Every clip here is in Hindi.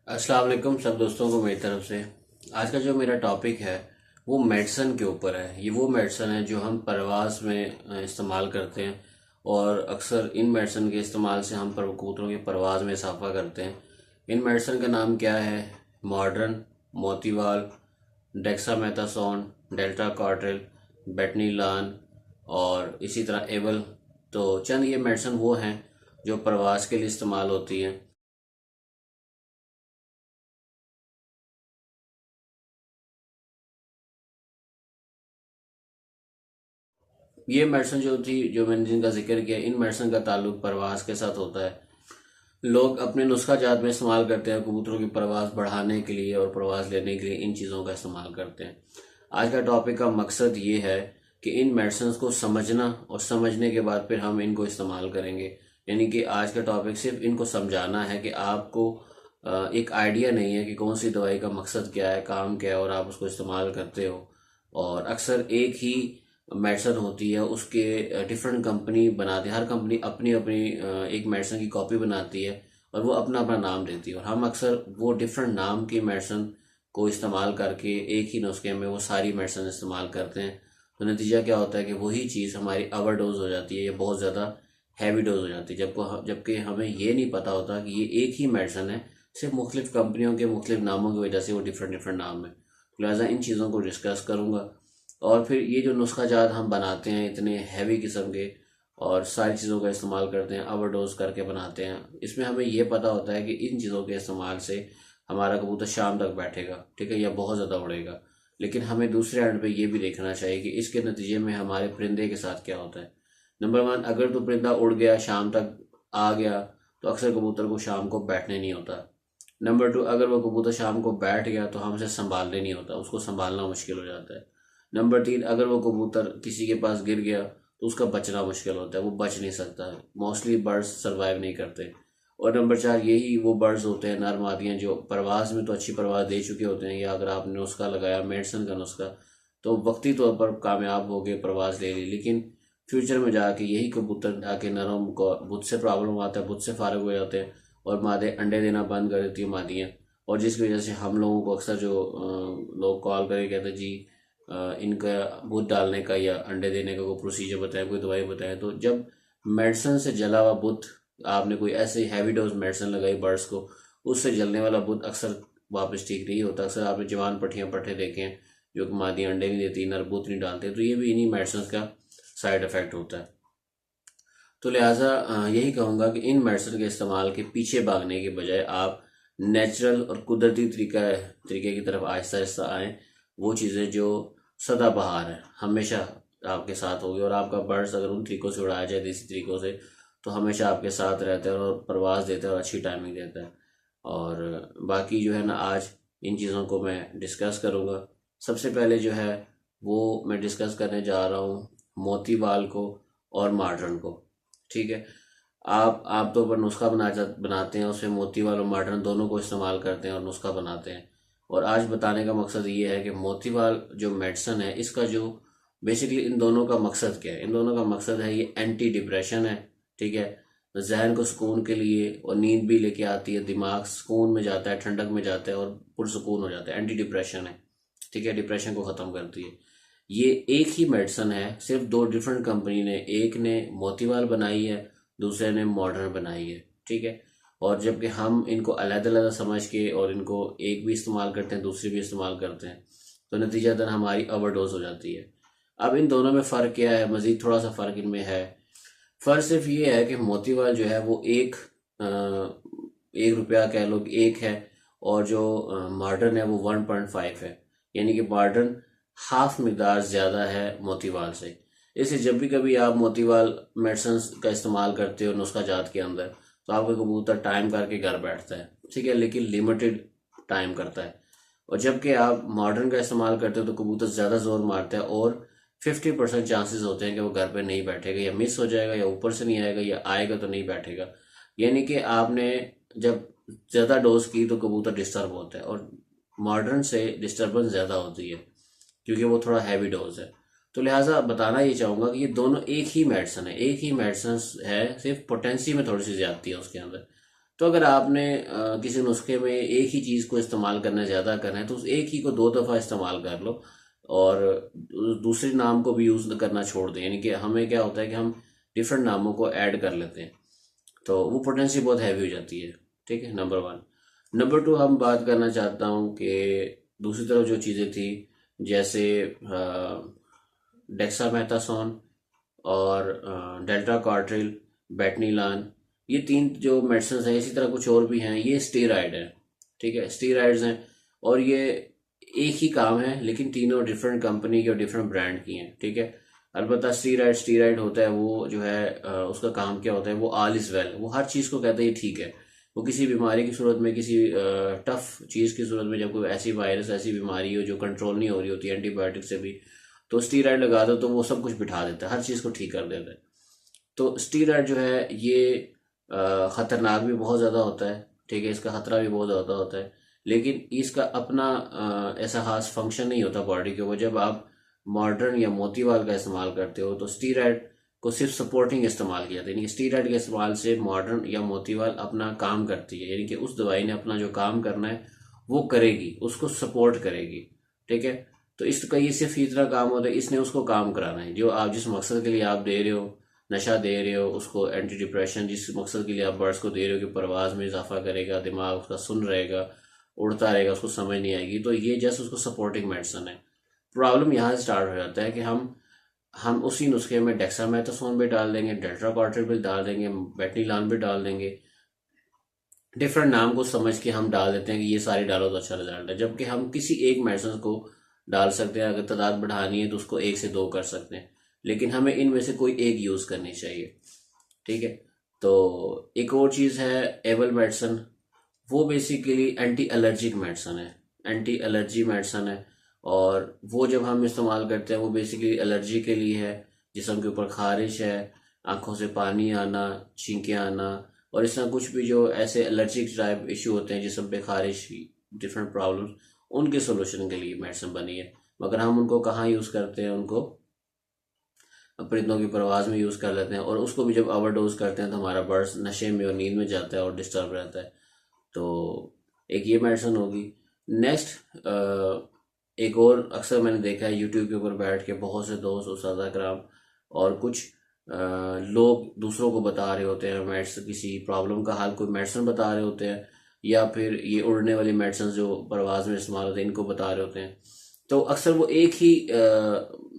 अस्सलाम वालेकुम सब दोस्तों को मेरी तरफ से। आज का जो मेरा टॉपिक है वो मेडिसन के ऊपर है। ये वो मेडिसन है जो हम परवास में इस्तेमाल करते हैं और अक्सर इन मेडिसन के इस्तेमाल से हम कबूतरों की परवाज़ में इजाफा करते हैं। इन मेडिसन का नाम क्या है? मॉडर्न, मोतीवाल, डेक्सामेथासोन, डेल्टा कार्टेल, बेटनीलान और इसी तरह एबल। तो चंद ये मेडिसन वो हैं जो परवास के लिए इस्तेमाल होती हैं। ये मेडिसिन जो थी, जो मैंने जिनका जिक्र किया, इन मेडिसिन का ताल्लुक परवास के साथ होता है। लोग अपने नुस्खा जात में इस्तेमाल करते हैं कबूतरों की परवास बढ़ाने के लिए और परवास लेने के लिए इन चीज़ों का इस्तेमाल करते हैं। आज का टॉपिक का मकसद ये है कि इन मेडिसिन को समझना और समझने के बाद फिर हम इनको इस्तेमाल करेंगे। यानी कि आज का टॉपिक सिर्फ इनको समझाना है कि आपको एक आइडिया नहीं है कि कौन सी दवाई का मकसद क्या है, काम क्या है, और आप उसको इस्तेमाल करते हो। और अक्सर एक ही मेडिसिन होती है, उसके डिफरेंट कंपनी बनाती है। हर कंपनी अपनी अपनी एक मेडिसिन की कॉपी बनाती है और वो अपना अपना नाम देती है, और हम अक्सर वो डिफरेंट नाम की मेडिसिन को इस्तेमाल करके एक ही नुस्खे में वो सारी मेडिसिन इस्तेमाल करते हैं। तो नतीजा क्या होता है कि वही चीज़ हमारी ओवर डोज हो जाती है या बहुत ज़्यादा हैवी डोज हो जाती है, जबकि हमें ये नहीं पता होता कि ये एक ही मेडिसिन है, सिर्फ मुख्तलिफ कंपनियों के मुख्तलिफ नामों की वजह से वो डिफरेंट डिफरेंट नाम है। लिहाजा इन चीज़ों को डिस्कस करूँगा। और फिर ये जो नुस्खा जात हम बनाते हैं इतने हैवी किस्म के और सारी चीज़ों का इस्तेमाल करते हैं, ओवरडोज करके बनाते हैं, इसमें हमें ये पता होता है कि इन चीज़ों के इस्तेमाल से हमारा कबूतर शाम तक बैठेगा, ठीक है, या बहुत ज़्यादा उड़ेगा। लेकिन हमें दूसरे एंड पे ये भी देखना चाहिए कि इसके नतीजे में हमारे परिंदे के साथ क्या होता है। नंबर वन, अगर तो परिंदा उड़ गया, शाम तक आ गया, तो अक्सर कबूतर को शाम को बैठने नहीं होता। नंबर टू, अगर वो कबूतर शाम को बैठ गया तो हमसे संभालने नहीं होता, उसको संभालना मुश्किल हो जाता है। नंबर तीन, अगर वो कबूतर किसी के पास गिर गया तो उसका बचना मुश्किल होता है, वो बच नहीं सकता है। मोस्टली बर्ड्स सर्वाइव नहीं करते। और नंबर चार, यही वो बर्ड्स होते हैं, नर मादियाँ, जो परवाज़ में तो अच्छी परवाज़ दे चुके होते हैं, या अगर आपने नुस्खा लगाया, मेडिसिन का नुस्खा, तो वक्ती तौर पर कामयाब हो गए, परवाज़ ले ली। लेकिन फ्यूचर में जाके यही कबूतर जाके नरों को बुध से प्रॉब्लम आता है, बुध से फारग हो जाते हैं और मादे अंडे देना बंद कर देती है मादियाँ। और जिसकी वजह से हम लोगों को अक्सर जो लोग कॉल करके कहते हैं, जी इनका बुध डालने का या अंडे देने का कोई प्रोसीजर बताएं, कोई दवाई बताएं। तो जब मेडिसिन से जला हुआ बुध, आपने कोई ऐसे हैवी डोज मेडिसिन लगाई बर्ड्स को, उससे जलने वाला बुध अक्सर वापस ठीक नहीं होता। अक्सर आपने जवान पट्टियाँ पट्टे देखे हैं जो कि मादी अंडे नहीं देती, नर बुध नहीं डालते, तो ये भी इन्हीं मेडिसिन का साइड इफेक्ट होता है। तो लिहाजा यही कहूँगा कि इन मेडिसिन के इस्तेमाल के पीछे भागने के बजाय आप नेचुरल और कुदरती तरीके की तरफ आहिस्ता आहिस्ता आएँ। वो चीज़ें जो सदाबहार है, हमेशा आपके साथ होगी, और आपका बर्ड्स अगर उन तरीकों से उड़ाया जाए, देसी तरीकों से, तो हमेशा आपके साथ रहता है और परवाज़ देता है और अच्छी टाइमिंग देता है। और बाकी जो है ना, आज इन चीज़ों को मैं डिस्कस करूँगा। सबसे पहले जो है वो मैं डिस्कस करने जा रहा हूँ मोतीवाल को और मॉडर्न को। ठीक है। आप आमतौर पर नुस्खा बनाते हैं, उसमें मोतीवाल और मॉडर्न दोनों को इस्तेमाल करते हैं और नुस्खा बनाते हैं। और आज बताने का मकसद ये है कि मोतीवाल जो मेडिसन है, इसका जो बेसिकली इन दोनों का मकसद क्या है। इन दोनों का मकसद है, ये एंटी डिप्रेशन है, ठीक है, जहन को सुकून के लिए, और नींद भी लेके आती है, दिमाग सुकून में जाता है, ठंडक में जाता है और पुरसुकून हो जाता है। एंटी डिप्रेशन है, ठीक है, डिप्रेशन को ख़त्म करती है। ये एक ही मेडिसिन है, सिर्फ दो डिफरेंट कंपनी ने, एक ने मोतीवाल बनाई है, दूसरे ने मॉडर्न बनाई है, ठीक है। और जबकि हम इनको अलग अलग समझ के और इनको एक भी इस्तेमाल करते हैं, दूसरी भी इस्तेमाल करते हैं, तो नतीजतन हमारी ओवरडोज हो जाती है। अब इन दोनों में फ़र्क क्या है? मज़ीद थोड़ा सा फ़र्क इनमें है। फ़र्क सिर्फ ये है कि मोतीवाल जो है वो एक रुपया कह लो कि एक है, और जो मॉडर्न है वो 1.5 है। यानी कि मॉडर्न हाफ मिकदार ज़्यादा है मोतीवाल से। इसलिए जब भी कभी आप मोतीवाल मेडिसिन का इस्तेमाल करते हो नुस्खा जात के अंदर, तो आपका कबूतर टाइम करके घर बैठता है, ठीक है, लेकिन लिमिटेड टाइम करता है। और जबकि आप मॉडर्न का इस्तेमाल करते हो तो कबूतर ज़्यादा जोर मारता है, और 50% चांसेस होते हैं कि वो घर पे नहीं बैठेगा, या मिस हो जाएगा, या ऊपर से नहीं आएगा, या आएगा तो नहीं बैठेगा। यानी कि आपने जब ज़्यादा डोज की तो कबूतर डिस्टर्ब होता है, और मॉडर्न से डिस्टर्बेंस ज़्यादा होती है क्योंकि वो थोड़ा हैवी डोज है। तो लिहाजा बताना ये चाहूँगा कि ये दोनों एक ही मेडिसिन है, एक ही मेडिसिन है, सिर्फ पोटेंसी में थोड़ी सी ज़्यादती है उसके अंदर। तो अगर आपने किसी नुस्खे में एक ही चीज़ को इस्तेमाल करना ज़्यादा करना है तो उस एक ही को 2 दफ़ा इस्तेमाल कर लो और दूसरे नाम को भी यूज़ करना छोड़ दें। यानी कि हमें क्या होता है कि हम डिफरेंट नामों को ऐड कर लेते हैं, तो वो पोटेंसी बहुत हैवी हो जाती है। ठीक है, नंबर 1। नंबर 2 हम बात करना चाहता हूँ कि दूसरी तरफ जो चीज़ें थी, जैसे डेक्सामेथासोन और डेल्टा कार्ट्रिल, बेटनीलान, ये 3 जो मेडिसिन हैं, इसी तरह कुछ और भी हैं, ये स्टीरॉयड है। ठीक है, स्टीरॉयड्स हैं और ये एक ही काम है लेकिन तीनों डिफरेंट कंपनी की और डिफरेंट ब्रांड की हैं। ठीक है, अलबत्ता स्टीरॉयड स्टीरॉयड होता है वो जो है उसका काम क्या होता है, वो ऑल इज वेल, वो हर चीज़ को कहते हैं ये ठीक है। वो किसी बीमारी की सूरत में, किसी टफ चीज़ की सूरत में, जब कोई ऐसी वायरस ऐसी बीमारी हो जो कंट्रोल नहीं हो रही होती एंटीबायोटिक से भी, तो स्टीरॉयड लगा दो तो वो सब कुछ बिठा देता है, हर चीज़ को ठीक कर देता है। तो स्टीरॉयड जो है ये ख़तरनाक भी बहुत ज़्यादा होता है। ठीक है, इसका ख़तरा भी बहुत ज़्यादा होता है, लेकिन इसका अपना ऐसा खास फंक्शन नहीं होता बॉडी के ऊपर। जब आप मॉडर्न या मोतीवाल का इस्तेमाल करते हो तो स्टीरॉयड को सिर्फ सपोर्टिंग इस्तेमाल किया जाता है, यानी कि स्टीरॉयड के इस्तेमाल से मॉडर्न या मोतीवाल अपना काम करती है, यानी कि उस दवाई ने अपना जो काम करना है वो करेगी, उसको सपोर्ट करेगी। ठीक है, तो इसका ये सिर्फ इतना काम होता है, इसने उसको काम कराना है। जो आप जिस मकसद के लिए आप दे रहे हो, नशा दे रहे हो उसको, एंटी डिप्रेशन जिस मकसद के लिए आप बर्ड्स को दे रहे हो कि परवाज में इजाफा करेगा, दिमाग उसका सुन रहेगा, उड़ता रहेगा, उसको समझ नहीं आएगी, तो ये जस्ट उसको सपोर्टिंग मेडिसिन है। प्रॉब्लम यहाँ से स्टार्ट हो जाता है कि हम उसी नुस्खे में डेक्सामेथासोन भी डाल देंगे, डेल्ट्राकॉर्टिल भी डाल देंगे, बेटनीलान भी डाल देंगे, डिफरेंट नाम को समझ के हम डाल देते हैं कि ये सारी डालो तो अच्छा रिजल्ट है, जबकि हम किसी एक मेडिसिन को डाल सकते हैं। अगर तादाद बढ़ानी है तो उसको 1 से 2 कर सकते हैं, लेकिन हमें इनमें से कोई एक यूज़ करनी चाहिए। ठीक है, तो एक और चीज़ है एबल मेडिसिन, वो बेसिकली एंटी एलर्जिक मेडिसिन है, एंटी एलर्जी मेडिसिन है। और वो जब हम इस्तेमाल करते हैं वो बेसिकली एलर्जी के लिए है, जिस्म के ऊपर खारिश है, आंखों से पानी आना, छींकें आना, और इस तरह कुछ भी जो ऐसे एलर्जिक टाइप इशू होते हैं जिस्म पे खारिश, डिफरेंट प्रॉब्लम्स, उनके सोल्यूशन के लिए मेडिसिन बनी है। मगर हम उनको कहाँ यूज़ करते हैं, उनको परिंदों की परवाज में यूज़ कर लेते हैं, और उसको भी जब ओवरडोज करते हैं तो हमारा बर्ड्स नशे में और नींद में जाता है और डिस्टर्ब रहता है। तो एक ये मेडिसिन होगी। नेक्स्ट एक और अक्सर मैंने देखा है यूट्यूब के ऊपर बैठ के बहुत से दोस्त, उस्ताद कराम और कुछ लोग दूसरों को बता रहे होते हैं मेडिसिन, किसी प्रॉब्लम का हल कोई मेडिसिन बता रहे होते हैं, या फिर ये उड़ने वाली मेडिसिन जो परवाज में इस्तेमाल होते हैं इनको बता रहे होते हैं। तो अक्सर वो एक ही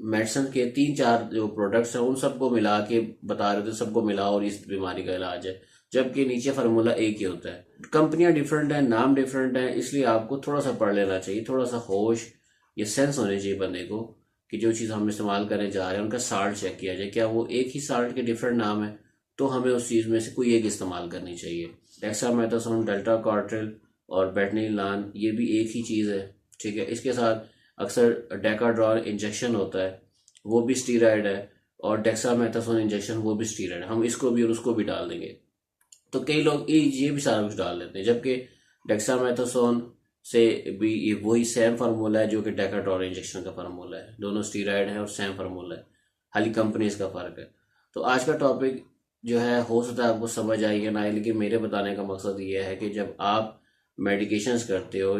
मेडिसिन के 3-4 जो प्रोडक्ट्स हैं उन सबको मिला के बता रहे थे, सबको मिला और इस बीमारी का इलाज है, जबकि नीचे फार्मूला एक ही होता है। कंपनियां डिफरेंट हैं, नाम डिफरेंट हैं, इसलिए आपको थोड़ा सा पढ़ लेना चाहिए, थोड़ा सा होश या सेंस होने चाहिए बंदे को कि जो चीज़ हम इस्तेमाल करने जा रहे हैं उनका साल्ट चेक किया जाए, क्या वो एक ही साल्ट के डिफरेंट नाम है, तो हमें उस चीज़ में से कोई एक इस्तेमाल करनी चाहिए। डेक्सामेथासोन, डेल्टा कार्ट्रिल और बेटनीलान ये भी एक ही चीज़ है। ठीक है, इसके साथ अक्सर डेकाड्रॉन इंजेक्शन होता है, वो भी स्टीरॉयड है, और डेक्सामेथासोन इंजेक्शन वो भी स्टीरॉयड है, हम इसको भी और उसको भी डाल देंगे। तो कई लोग ये भी सारा कुछ डाल देते हैं, जबकि डेक्सामेथासोन से भी ये वही सेम फार्मूला है जो कि डेकाड्रॉन इंजेक्शन का फार्मूला है, दोनों स्टीरॉयड है और सेम फार्मूला है, खाली कंपनीज का फ़र्क है। तो आज का टॉपिक जो है हो सकता है आपको समझ आई या ना आए, लेकिन मेरे बताने का मकसद ये है कि जब आप मेडिकेशंस करते हो,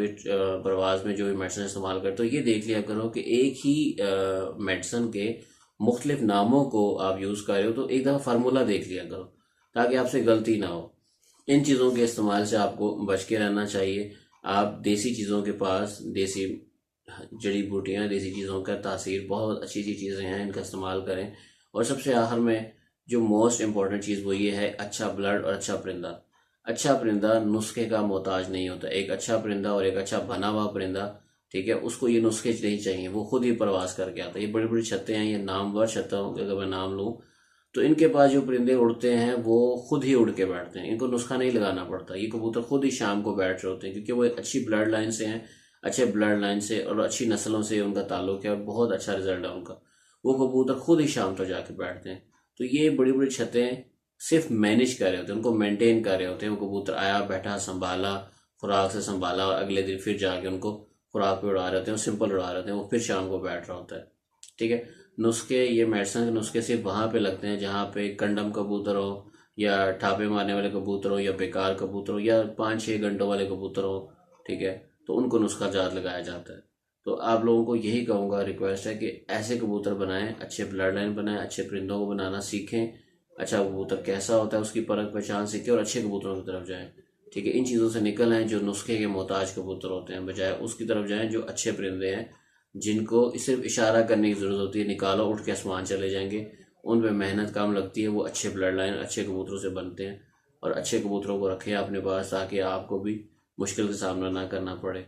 प्रवास में जो भी मेडिसिन इस्तेमाल करते हो, ये देख लिया करो कि एक ही मेडिसिन के मुख्तलिफ नामों को आप यूज़ कर रहे हो, तो एक दफ़ा फार्मूला देख लिया करो ताकि आपसे गलती ना हो। इन चीज़ों के इस्तेमाल से आपको बच के रहना चाहिए। आप देसी चीज़ों के पास, देसी जड़ी बूटियाँ, देसी चीज़ों का तासीर बहुत अच्छी अच्छी चीज़ें हैं, इनका इस्तेमाल करें। और सबसे आखिर में जो मोस्ट इम्पॉर्टेंट चीज़ वो ये है अच्छा ब्लड और अच्छा परिंदा। अच्छा परिंदा नुस्खे का मोहताज नहीं होता। एक अच्छा परिंदा और एक अच्छा बना हुआ परिंदा, ठीक है, उसको ये नुस्खे नहीं चाहिए, वो खुद ही प्रवास करके आता है। ये बड़ी बड़ी छतें हैं, ये नामवर छतों के अगर मैं नाम लूँ तो इनके पास जो परिंदे उड़ते हैं वो खुद ही उड़ के बैठते हैं, इनको नुस्खा नहीं लगाना पड़ता। ये कबूतर खुद ही शाम को बैठ रहे होते हैं क्योंकि वो एक अच्छी ब्लड लाइन से हैं, अच्छे ब्लड लाइन से और अच्छी नस्लों से उनका ताल्लुक है और बहुत अच्छा रिजल्ट है उनका। वो कबूतर खुद ही शाम तक जाके बैठते हैं। तो ये बड़ी बड़ी छतें सिर्फ मैनेज कर रहे होते हैं, उनको मेंटेन कर रहे होते हैं। वो कबूतर आया, बैठा, संभाला, खुराक से संभाला और अगले दिन फिर जाके उनको खुराक पे उड़ा रहे होते हैं, सिंपल उड़ा रहे होते हैं, वो फिर शाम को बैठ रहा होता है। ठीक है, नुस्खे, ये मेडिसिन के नुस्खे सिर्फ वहाँ पे लगते हैं जहाँ पे कंडम कबूतर हो या ठापे मारने वाले कबूतर हो, या बेकार कबूतर हो, या 5-6 घंटों वाले कबूतर हो, ठीक है, तो उनको नुस्खा जात लगाया जाता है। तो आप लोगों को यही कहूँगा, रिक्वेस्ट है कि ऐसे कबूतर बनाएं, अच्छे ब्लड लाइन बनाएं, अच्छे परिंदों को बनाना सीखें, अच्छा कबूतर कैसा होता है उसकी परख पहचान सीखें और अच्छे कबूतरों की तरफ जाएं। ठीक है, इन चीज़ों से निकल आएँ जो नुस्खे के मोहताज कबूतर होते हैं, बजाय उसकी तरफ जाएं जो अच्छे परिंदे हैं, जिनको सिर्फ इशारा करने की ज़रूरत होती है, निकालो उठ के आसमान चले जाएंगे, उन पे मेहनत कम लगती है, वो अच्छे ब्लड लाइन अच्छे कबूतरों से बनते हैं। और अच्छे कबूतरों को रखें अपने पास ताकि आपको भी मुश्किल का सामना ना करना पड़े।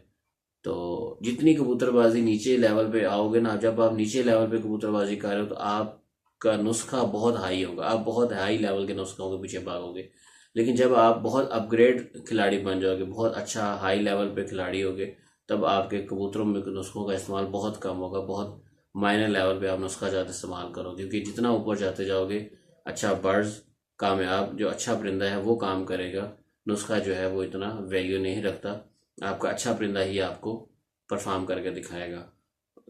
तो जितनी कबूतरबाजी नीचे लेवल पे आओगे ना, जब आप नीचे लेवल पे कबूतरबाजी कर रहे हो तो आपका नुस्खा बहुत हाई होगा, आप बहुत हाई लेवल के नुस्खों के पीछे भागोगे। लेकिन जब आप बहुत अपग्रेड खिलाड़ी बन जाओगे, बहुत अच्छा हाई लेवल पे खिलाड़ी होगे, तब आपके कबूतरों में नुस्खों का इस्तेमाल बहुत कम होगा, बहुत माइनर लेवल पे आप नुस्खा ज़्यादा इस्तेमाल करोगे, क्योंकि जितना ऊपर जाते जाओगे अच्छा बर्ड्स कामयाब जो अच्छा परिंदा है वो काम करेगा, नुस्खा जो है वो इतना वैल्यू नहीं रखता, आपका अच्छा परिंदा ही आपको परफॉर्म करके दिखाएगा।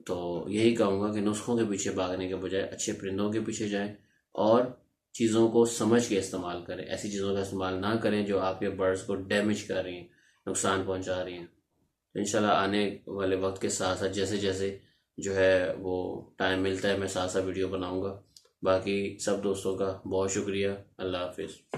तो यही कहूँगा कि नुस्खों के पीछे भागने के बजाय अच्छे परिंदों के पीछे जाएं और चीज़ों को समझ के इस्तेमाल करें, ऐसी चीज़ों का इस्तेमाल ना करें जो आपके बर्ड्स को डैमेज कर रही हैं, नुकसान पहुंचा रही हैं। तो इंशाल्लाह आने वाले वक्त के साथ साथ जैसे जैसे जो है वो टाइम मिलता है मैं साथ साथ वीडियो बनाऊंगा। बाकी सब दोस्तों का बहुत शुक्रिया। अल्लाह हाफिज़।